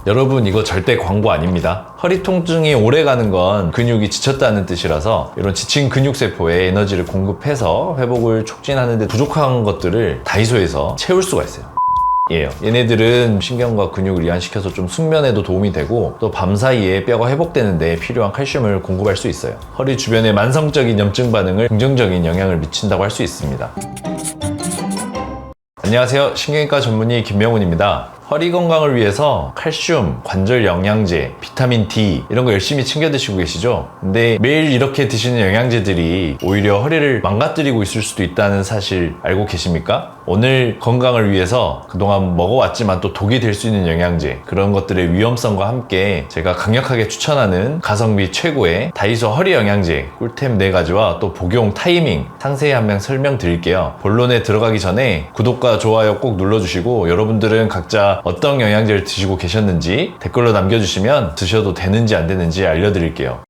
여러분, 이거 절대 광고 아닙니다. 허리 통증이 오래 가는 건 근육이 지쳤다는 뜻이라서 이런 지친 근육세포에 에너지를 공급해서 회복을 촉진하는 데 부족한 것들을 다이소에서 채울 수가 있어요. 얘네들은 신경과 근육을 이완시켜서 좀 숙면에도 도움이 되고 또 밤 사이에 뼈가 회복되는 데 필요한 칼슘을 공급할 수 있어요. 허리 주변의 만성적인 염증 반응을 긍정적인 영향을 미친다고 할 수 있습니다. 안녕하세요, 신경외과 전문의 김명훈입니다. 허리 건강을 위해서 칼슘, 관절 영양제, 비타민 D 이런 거 열심히 챙겨 드시고 계시죠? 근데 매일 이렇게 드시는 영양제들이 오히려 허리를 망가뜨리고 있을 수도 있다는 사실 알고 계십니까? 오늘 건강을 위해서 그동안 먹어왔지만 또 독이 될 수 있는 영양제, 그런 것들의 위험성과 함께 제가 강력하게 추천하는 가성비 최고의 다이소 허리 영양제 꿀템 4가지와 또 복용 타이밍 상세히 한번 설명드릴게요. 본론에 들어가기 전에 구독과 좋아요 꼭 눌러주시고, 여러분들은 각자 어떤 영양제를 드시고 계셨는지 댓글로 남겨주시면 드셔도 되는지 안 되는지 알려드릴게요.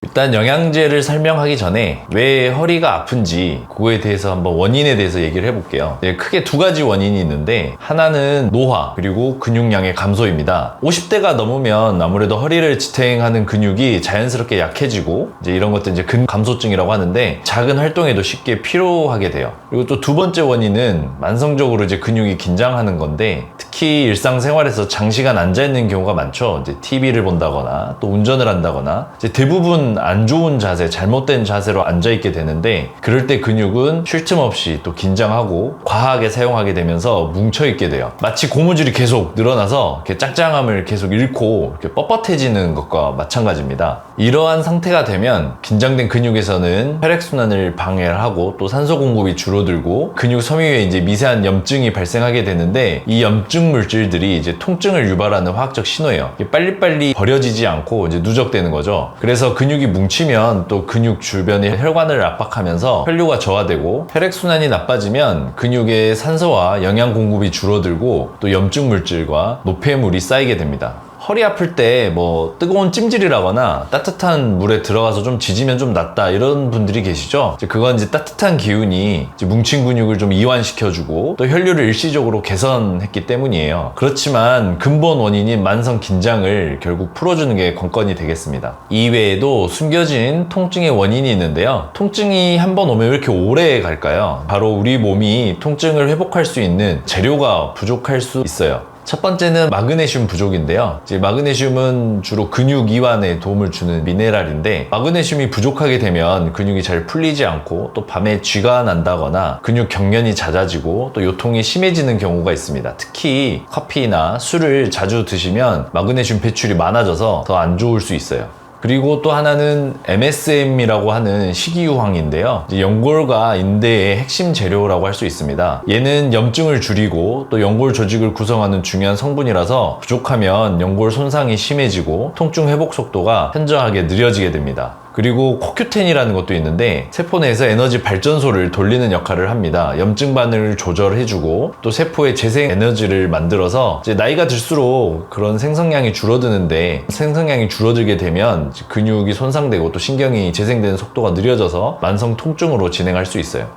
일단 영양제를 설명하기 전에 왜 허리가 아픈지 그거에 대해서 한번 원인에 대해서 얘기를 해볼게요. 크게 2가지 원인이 있는데, 하나는 노화 그리고 근육량의 감소입니다. 50대가 넘으면 아무래도 허리를 지탱하는 근육이 자연스럽게 약해지고 이제 이런 것들 이제 근감소증이라고 하는데, 작은 활동에도 쉽게 피로하게 돼요. 그리고 또 2번째 원인은 만성적으로 이제 근육이 긴장하는 건데, 특히 일상생활에서 장시간 앉아있는 경우가 많죠. 이제 TV를 본다거나 또 운전을 한다거나 이제 대부분 안 좋은 자세, 잘못된 자세로 앉아있게 되는데, 그럴 때 근육은 쉴 틈 없이 또 긴장하고 과하게 사용하게 되면서 뭉쳐있게 돼요. 마치 고무줄이 계속 늘어나서 이렇게 짱짱함을 계속 잃고 이렇게 뻣뻣해지는 것과 마찬가지입니다. 이러한 상태가 되면 긴장된 근육에서는 혈액순환을 방해하고 또 산소 공급이 줄어들고 근육 섬유에 이제 미세한 염증이 발생하게 되는데, 이 염증 물질들이 이제 통증을 유발하는 화학적 신호예요. 빨리빨리 버려지지 않고 이제 누적되는 거죠. 그래서 근육이 뭉치면 또 근육 주변의 혈관을 압박하면서 혈류가 저하되고, 혈액순환이 나빠지면 근육의 산소와 영양 공급이 줄어들고 또 염증 물질과 노폐물이 쌓이게 됩니다. 허리 아플 때 뭐 뜨거운 찜질이라거나 따뜻한 물에 들어가서 좀 지지면 좀 낫다 이런 분들이 계시죠? 그건 이제 따뜻한 기운이 이제 뭉친 근육을 좀 이완시켜주고 또 혈류를 일시적으로 개선했기 때문이에요. 그렇지만 근본 원인인 만성 긴장을 결국 풀어주는 게 관건이 되겠습니다. 이외에도 숨겨진 통증의 원인이 있는데요. 통증이 한번 오면 왜 이렇게 오래 갈까요? 바로 우리 몸이 통증을 회복할 수 있는 재료가 부족할 수 있어요. 첫 번째는 마그네슘 부족인데요. 이제 마그네슘은 주로 근육 이완에 도움을 주는 미네랄인데, 마그네슘이 부족하게 되면 근육이 잘 풀리지 않고 또 밤에 쥐가 난다거나 근육 경련이 잦아지고 또 요통이 심해지는 경우가 있습니다. 특히 커피나 술을 자주 드시면 마그네슘 배출이 많아져서 더 안 좋을 수 있어요. 그리고 또 하나는 MSM이라고 하는 식이유황인데요. 연골과 인대의 핵심 재료라고 할 수 있습니다. 얘는 염증을 줄이고 또 연골 조직을 구성하는 중요한 성분이라서 부족하면 연골 손상이 심해지고 통증 회복 속도가 현저하게 느려지게 됩니다. 그리고 코큐텐이라는 것도 있는데, 세포 내에서 에너지 발전소를 돌리는 역할을 합니다. 염증 반응을 조절해주고 또 세포의 재생 에너지를 만들어서 이제 나이가 들수록 그런 생성량이 줄어드는데, 생성량이 줄어들게 되면 근육이 손상되고 또 신경이 재생되는 속도가 느려져서 만성 통증으로 진행할 수 있어요.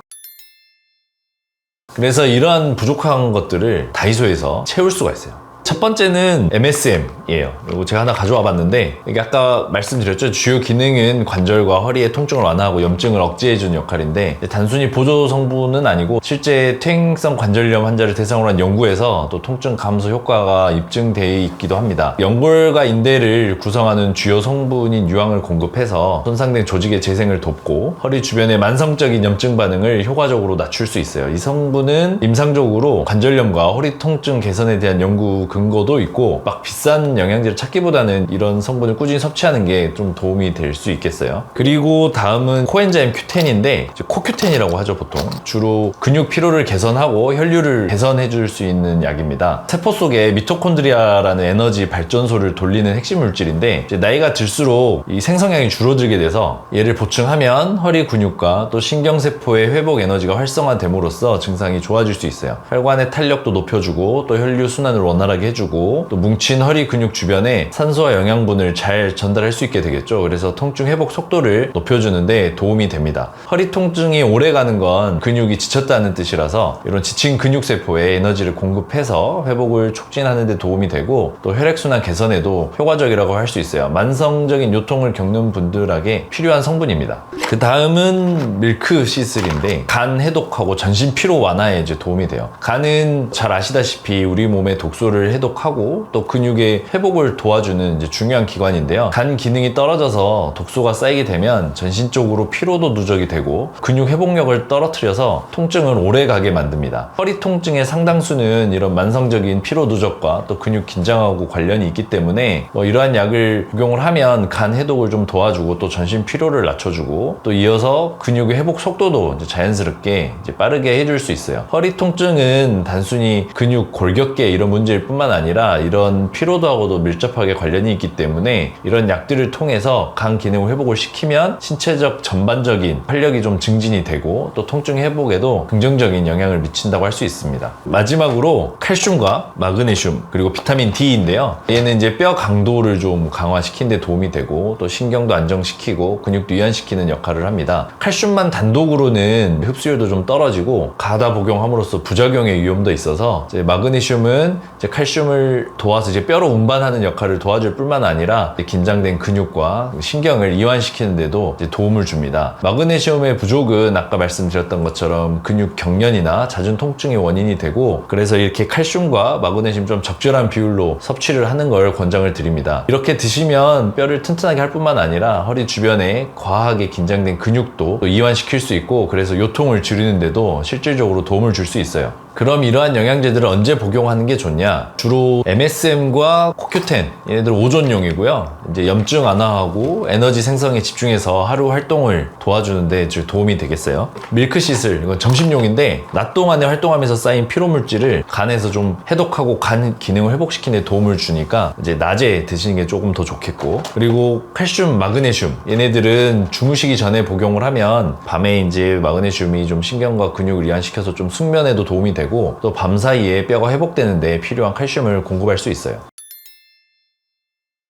그래서 이러한 부족한 것들을 다이소에서 채울 수가 있어요. 첫 번째는 MSM이에요. 이거 제가 하나 가져와 봤는데, 이게 아까 말씀드렸죠. 주요 기능은 관절과 허리의 통증을 완화하고 염증을 억제해주는 역할인데, 단순히 보조 성분은 아니고 실제 퇴행성 관절염 환자를 대상으로 한 연구에서 또 통증 감소 효과가 입증되어 있기도 합니다. 연골과 인대를 구성하는 주요 성분인 유황을 공급해서 손상된 조직의 재생을 돕고 허리 주변의 만성적인 염증 반응을 효과적으로 낮출 수 있어요. 이 성분은 임상적으로 관절염과 허리 통증 개선에 대한 연구 근거도 있고, 막 비싼 영양제를 찾기보다는 이런 성분을 꾸준히 섭취하는 게 좀 도움이 될 수 있겠어요. 그리고 다음은 코엔자임 Q10인데, 코큐텐이라고 하죠 보통. 주로 근육 피로를 개선하고 혈류를 개선해 줄 수 있는 약입니다. 세포 속에 미토콘드리아라는 에너지 발전소를 돌리는 핵심 물질인데, 나이가 들수록 이 생성량이 줄어들게 돼서 얘를 보충하면 허리 근육과 또 신경세포의 회복 에너지가 활성화됨으로써 증상이 좋아질 수 있어요. 혈관의 탄력도 높여주고 또 혈류 순환을 원활하게 일어나게 해주고 또 뭉친 허리 근육 주변에 산소와 영양분을 잘 전달할 수 있게 되겠죠. 그래서 통증 회복 속도를 높여주는데 도움이 됩니다. 허리 통증이 오래 가는 건 근육이 지쳤다는 뜻이라서 이런 지친 근육세포에 에너지를 공급해서 회복을 촉진하는 데 도움이 되고 또 혈액순환 개선에도 효과적이라고 할 수 있어요. 만성적인 요통을 겪는 분들에게 필요한 성분입니다. 그 다음은 밀크시슬인데 간 해독하고 전신 피로 완화에 이제 도움이 돼요. 간은 잘 아시다시피 우리 몸의 독소를 해독하고 또 근육의 회복을 도와주는 이제 중요한 기관인데요. 간 기능이 떨어져서 독소가 쌓이게 되면 전신적으로 피로도 누적이 되고 근육 회복력을 떨어뜨려서 통증을 오래 가게 만듭니다. 허리 통증의 상당수는 이런 만성적인 피로 누적과 또 근육 긴장하고 관련이 있기 때문에 이러한 약을 복용을 하면 간 해독을 좀 도와주고 또 전신 피로를 낮춰주고 또 이어서 근육의 회복 속도도 이제 자연스럽게 이제 빠르게 해줄 수 있어요. 허리 통증은 단순히 근육 골격계 이런 문제일 뿐만 아니라 이런 피로도하고도 밀접하게 관련이 있기 때문에 이런 약들을 통해서 간 기능 회복을 시키면 신체적 전반적인 활력이 좀 증진이 되고 또 통증 회복에도 긍정적인 영향을 미친다고 할 수 있습니다. 마지막으로 칼슘과 마그네슘 그리고 비타민 D인데요. 얘는 이제 뼈 강도를 좀 강화시키는 데 도움이 되고 또 신경도 안정시키고 근육도 이완시키는 역할을 합니다. 칼슘만 단독으로는 흡수율도 좀 떨어지고 가다 복용함으로써 부작용의 위험도 있어서 이제 마그네슘은 이제 칼슘을 도와서 이제 뼈로 운반하는 역할을 도와줄 뿐만 아니라 긴장된 근육과 신경을 이완시키는 데도 이제 도움을 줍니다. 마그네슘의 부족은 아까 말씀드렸던 것처럼 근육 경련이나 잦은 통증의 원인이 되고 그래서 이렇게 칼슘과 마그네슘 좀 적절한 비율로 섭취를 하는 걸 권장을 드립니다. 이렇게 드시면 뼈를 튼튼하게 할 뿐만 아니라 허리 주변에 과하게 긴장된 근육도 또 이완시킬 수 있고 그래서 요통을 줄이는데도 실질적으로 도움을 줄 수 있어요. 그럼 이러한 영양제들을 언제 복용하는 게 좋냐? 주로 MSM과 CoQ10 얘네들 오존용이고요. 이제 염증 완화하고 에너지 생성에 집중해서 하루 활동을 도와주는데 도움이 되겠어요. 밀크시슬 이건 점심용인데 낮 동안에 활동하면서 쌓인 피로물질을 간에서 좀 해독하고 간 기능을 회복시키는 데 도움을 주니까 이제 낮에 드시는 게 조금 더 좋겠고 그리고 칼슘, 마그네슘 얘네들은 주무시기 전에 복용을 하면 밤에 이제 마그네슘이 좀 신경과 근육을 이완시켜서 좀 숙면에도 도움이 되고 또 밤사이에 뼈가 회복되는 데 필요한 칼슘을 공급할 수 있어요.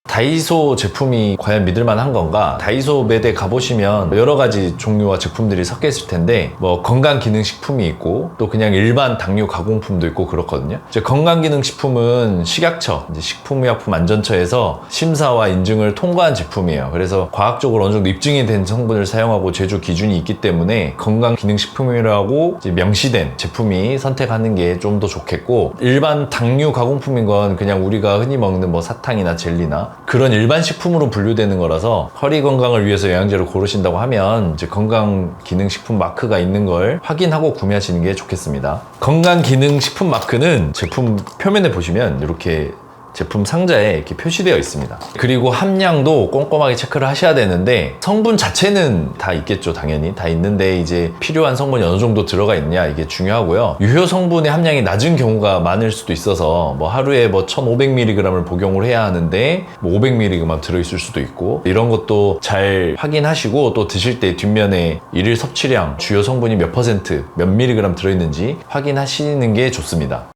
다이소 제품이 과연 믿을만한 건가? 다이소 매대 가보시면 여러 가지 종류와 제품들이 섞여 있을 텐데 건강기능식품이 있고 또 그냥 일반 당뇨 가공품도 있고 그렇거든요. 이제 건강기능식품은 식약처, 이제 식품의약품안전처에서 심사와 인증을 통과한 제품이에요. 그래서 과학적으로 어느 정도 입증이 된 성분을 사용하고 제조 기준이 있기 때문에 건강기능식품이라고 이제 명시된 제품이 선택하는 게 좀 더 좋겠고 일반 당뇨 가공품인 건 그냥 우리가 흔히 먹는 사탕이나 젤리나 그런 일반 식품으로 분류되는 거라서 허리 건강을 위해서 영양제를 고르신다고 하면 이제 건강기능식품 마크가 있는 걸 확인하고 구매하시는 게 좋겠습니다. 건강기능식품 마크는 제품 표면에 보시면 이렇게 제품 상자에 이렇게 표시되어 있습니다. 그리고 함량도 꼼꼼하게 체크를 하셔야 되는데 성분 자체는 다 있겠죠. 당연히 다 있는데 이제 필요한 성분이 어느 정도 들어가 있냐 이게 중요하고요. 유효 성분의 함량이 낮은 경우가 많을 수도 있어서 하루에 1500mg을 복용을 해야 하는데 500mg만 들어있을 수도 있고 이런 것도 잘 확인하시고 또 드실 때 뒷면에 일일 섭취량 주요 성분이 몇 퍼센트 몇 mg 들어있는지 확인하시는 게 좋습니다.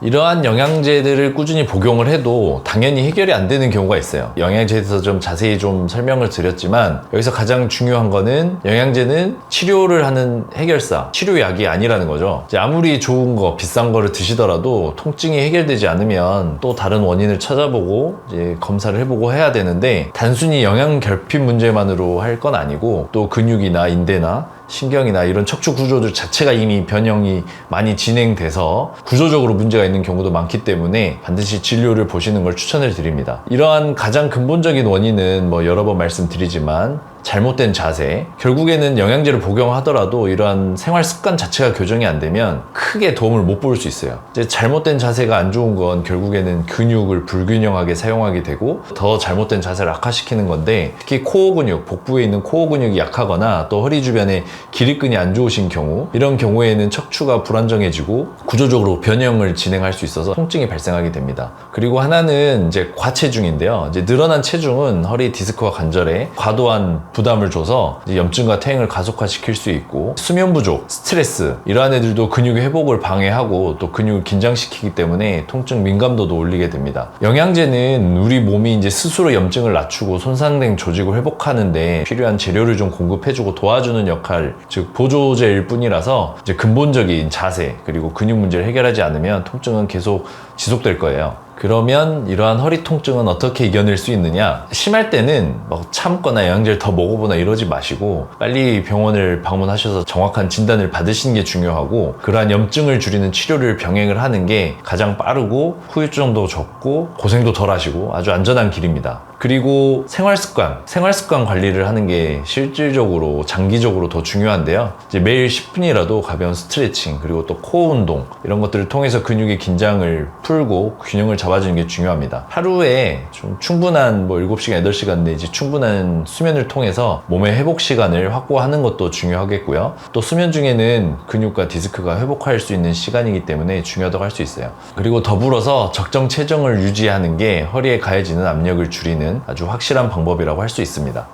이러한 영양제들을 꾸준히 복용을 해도 당연히 해결이 안 되는 경우가 있어요. 영양제에 대해서 좀 자세히 좀 설명을 드렸지만 여기서 가장 중요한 거는 영양제는 치료를 하는 해결사, 치료약이 아니라는 거죠. 이제 아무리 좋은 거, 비싼 거를 드시더라도 통증이 해결되지 않으면 또 다른 원인을 찾아보고 이제 검사를 해보고 해야 되는데 단순히 영양 결핍 문제만으로 할 건 아니고 또 근육이나 인대나 신경이나 이런 척추 구조들 자체가 이미 변형이 많이 진행돼서 구조적으로 문제가 있는 경우도 많기 때문에 반드시 진료를 보시는 걸 추천을 드립니다. 이러한 가장 근본적인 원인은 여러 번 말씀드리지만 잘못된 자세, 결국에는 영양제를 복용하더라도 이러한 생활 습관 자체가 교정이 안 되면 크게 도움을 못 볼 수 있어요. 이제 잘못된 자세가 안 좋은 건 결국에는 근육을 불균형하게 사용하게 되고 더 잘못된 자세를 악화시키는 건데 특히 코어 근육, 복부에 있는 코어 근육이 약하거나 또 허리 주변에 기립근이 안 좋으신 경우 이런 경우에는 척추가 불안정해지고 구조적으로 변형을 진행할 수 있어서 통증이 발생하게 됩니다. 그리고 하나는 이제 과체중인데요. 이제 늘어난 체중은 허리 디스크와 관절에 과도한 부담을 줘서 이제 염증과 퇴행을 가속화시킬 수 있고, 수면 부족, 스트레스 이러한 애들도 근육 회복을 방해하고 또 근육을 긴장시키기 때문에 통증 민감도도 올리게 됩니다. 영양제는 우리 몸이 이제 스스로 염증을 낮추고 손상된 조직을 회복하는데 필요한 재료를 좀 공급해주고 도와주는 역할, 즉 보조제일 뿐이라서 이제 근본적인 자세 그리고 근육 문제를 해결하지 않으면 통증은 계속 지속될 거예요. 그러면 이러한 허리 통증은 어떻게 이겨낼 수 있느냐? 심할 때는 막 참거나 영양제를 더 먹어보나 이러지 마시고 빨리 병원을 방문하셔서 정확한 진단을 받으시는 게 중요하고, 그러한 염증을 줄이는 치료를 병행을 하는 게 가장 빠르고 후유증도 적고 고생도 덜 하시고 아주 안전한 길입니다. 그리고 생활습관 관리를 하는 게 실질적으로 장기적으로 더 중요한데요. 이제 매일 10분이라도 가벼운 스트레칭 그리고 또 코어 운동 이런 것들을 통해서 근육의 긴장을 풀고 균형을 잡아주는 게 중요합니다. 하루에 좀 충분한 7시간, 8시간 내지 충분한 수면을 통해서 몸의 회복 시간을 확보하는 것도 중요하겠고요. 또 수면 중에는 근육과 디스크가 회복할 수 있는 시간이기 때문에 중요하다고 할 수 있어요. 그리고 더불어서 적정 체중을 유지하는 게 허리에 가해지는 압력을 줄이는 아주 확실한 방법이라고 할 수 있습니다.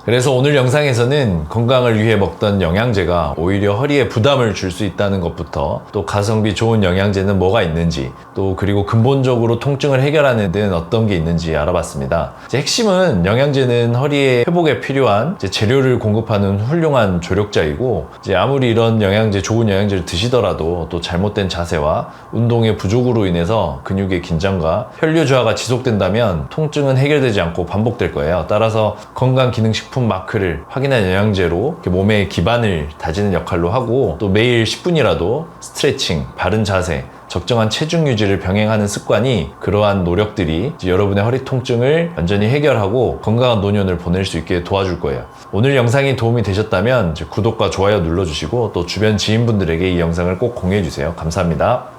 그래서 오늘 영상에서는 건강을 위해 먹던 영양제가 오히려 허리에 부담을 줄 수 있다는 것부터, 또 가성비 좋은 영양제는 뭐가 있는지, 또 그리고 근본적으로 통증을 해결하는 데는 어떤 게 있는지 알아봤습니다. 이제 핵심은 영양제는 허리의 회복에 필요한 재료를 공급하는 훌륭한 조력자이고, 이제 아무리 이런 좋은 영양제를 드시더라도 또 잘못된 자세와 운동의 부족으로 인해서 근육의 긴장과 혈류 저하가 지속된다면 통증은 해결되지 않고 반복될 거예요. 따라서 건강기능식품 마크를 확인한 영양제로 몸의 기반을 다지는 역할로 하고, 또 매일 10분이라도 스트레칭, 바른 자세, 적정한 체중 유지를 병행하는 습관이, 그러한 노력들이 여러분의 허리 통증을 완전히 해결하고 건강한 노년을 보낼 수 있게 도와줄 거예요. 오늘 영상이 도움이 되셨다면 구독과 좋아요 눌러주시고 또 주변 지인분들에게 이 영상을 꼭 공유해주세요. 감사합니다.